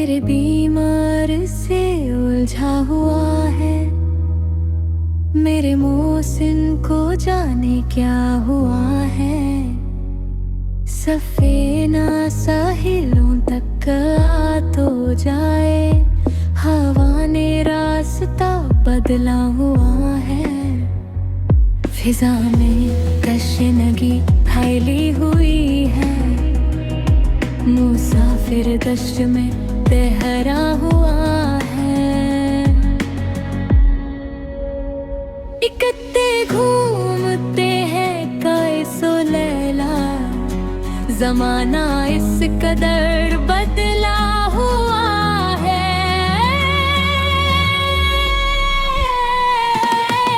तेरे बीमार से उलझा हुआ है, मेरे मोहसिन को जाने क्या हुआ है। सफीना साहिलों तक आ तो जाए, हवा ने रास्ता बदला हुआ है। फिजा में तशनगी फैली हुई है, मुसाफिर दश्त में तहरा हुआ है। इकट्ठे घूमते हैं कैसो लैला, जमाना इस कदर बदला हुआ है।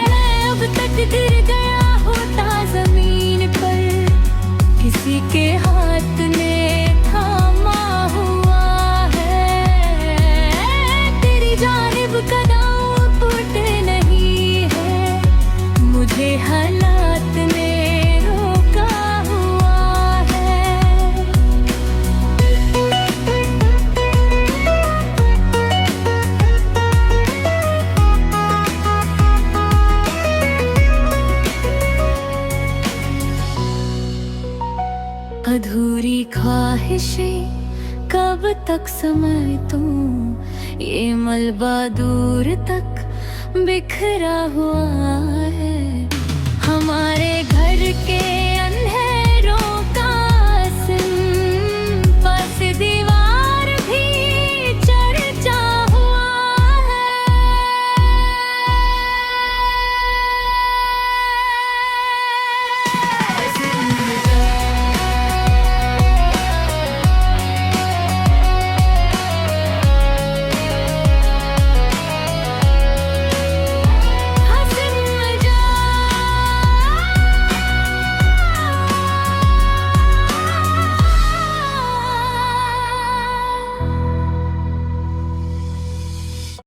मैं अब तक गिर गया होता जमीन पर, किसी के हाथ ने थामा हुआ है। तेरी जानिब कदम उठ नहीं है, मुझे हालात ने रोका हुआ है। अधूरी ख्वाहिशें कब तक समय तूं, ये मलबा दूर तक बिखरा हुआ है। हमारे घर